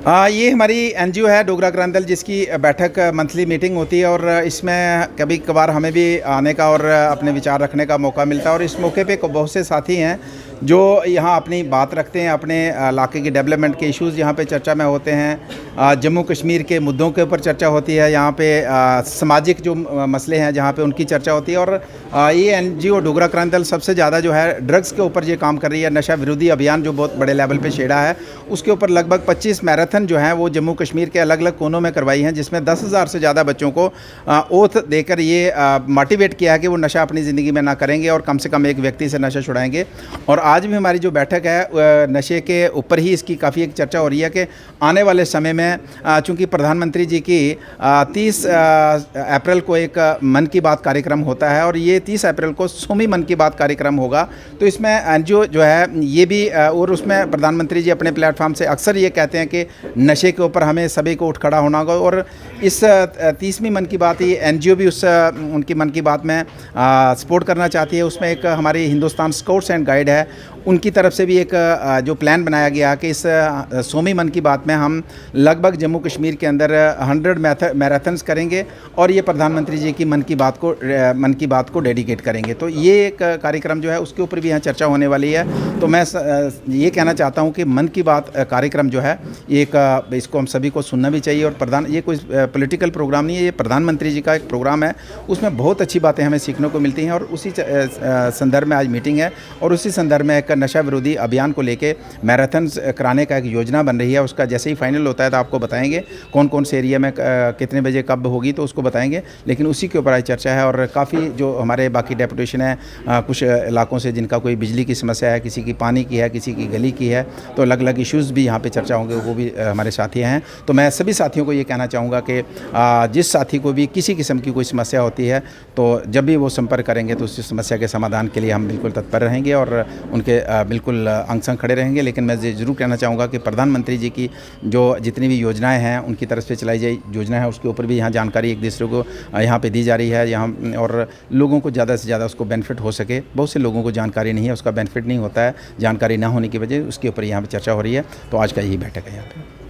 ये हमारी एनजीओ है डोगरा क्रांति दल, जिसकी बैठक मंथली मीटिंग होती है और इसमें कभी कभार हमें भी आने का और अपने विचार रखने का मौका मिलता है। और इस मौके पे बहुत से साथी हैं जो यहाँ अपनी बात रखते हैं, अपने इलाके के डेवलपमेंट के इश्यूज़ यहाँ पे चर्चा में होते हैं। जम्मू कश्मीर के मुद्दों के ऊपर चर्चा होती है, यहाँ पे सामाजिक जो मसले हैं जहाँ पे उनकी चर्चा होती है। और ये एनजीओ डोगरा क्रांति दल सबसे ज़्यादा जो है ड्रग्स के ऊपर ये काम कर रही है। नशा विरोधी अभियान जो बहुत बड़े लेवल पे छेड़ा है, उसके ऊपर लगभग 25 मैराथन जो है वो जम्मू कश्मीर के अलग अलग कोनों में करवाई हैं, जिसमें 10,000 से ज़्यादा बच्चों को ओथ देकर ये मोटिवेट किया है कि वो नशा अपनी ज़िंदगी में ना करेंगे और कम से कम एक व्यक्ति से नशा छुड़ाएंगे। और आज भी हमारी जो बैठक है नशे के ऊपर ही इसकी काफ़ी एक चर्चा हो रही है कि आने वाले समय में चूँकि प्रधानमंत्री जी की 30 अप्रैल को एक मन की बात कार्यक्रम होता है और ये 30 अप्रैल को 100वीं मन की बात कार्यक्रम होगा। तो इसमें एनजीओ जो है ये भी और उसमें प्रधानमंत्री जी अपने प्लेटफॉर्म से अक्सर ये कहते हैं कि नशे के ऊपर हमें सभी को उठ खड़ा होना होगा। और इस 30वीं मन की बात ये एनजीओ भी उस उनकी मन की बात में सपोर्ट करना चाहती है। उसमें एक हमारी हिंदुस्तान स्काउट्स एंड गाइड है, उनकी तरफ से भी एक जो प्लान बनाया गया कि इस 100वीं मन की बात में हम लगभग जम्मू कश्मीर के अंदर 100 मैराथन्स करेंगे और ये प्रधानमंत्री जी की मन की बात को डेडिकेट करेंगे। तो ये एक कार्यक्रम जो है उसके ऊपर भी यहाँ चर्चा होने वाली है। तो मैं ये कहना चाहता हूँ कि मन की बात कार्यक्रम जो है इसको हम सभी को सुनना भी चाहिए। और ये कोई पॉलिटिकल प्रोग्राम नहीं है, ये प्रधानमंत्री जी का एक प्रोग्राम है, उसमें बहुत अच्छी बातें हमें सीखने को मिलती हैं। और उसी संदर्भ में आज मीटिंग है और उसी संदर्भ में एक नशा विरोधी अभियान को लेके मैराथन कराने का एक योजना बन रही है। उसका जैसे ही फाइनल होता है तो आपको बताएंगे कौन कौन से एरिया में कितने बजे कब होगी, तो उसको बताएंगे। लेकिन उसी के ऊपर आज चर्चा है और काफ़ी जो हमारे बाकी डेपुटेशन है कुछ इलाकों से जिनका कोई बिजली की समस्या है, किसी की पानी की है, किसी की गली की है, तो अलग अलग इश्यूज़ भी यहाँ पे चर्चा होंगे, वो भी हमारे साथी हैं। तो मैं सभी साथियों को ये कहना चाहूँगा कि जिस साथी को भी किसी किस्म की कोई समस्या होती है तो जब भी वो संपर्क करेंगे तो उस समस्या के समाधान के लिए हम बिल्कुल तत्पर रहेंगे और उनके बिल्कुल अंग संग खड़े रहेंगे। लेकिन मैं ज़रूर कहना चाहूँगा कि प्रधानमंत्री जी की जो जितनी भी योजनाएं हैं उनकी तरफ से चलाई जाए योजना है, उसके ऊपर भी यहाँ जानकारी एक दूसरे को यहाँ पे दी जा रही है यहाँ, और लोगों को ज़्यादा से ज़्यादा उसको बेनिफिट हो सके। बहुत से लोगों को जानकारी नहीं है, उसका बेनिफिट नहीं होता है, जानकारी ना होने की वजह उसके ऊपर यहाँ पर चर्चा हो रही है। तो आज का यही बैठक है यहाँ पर।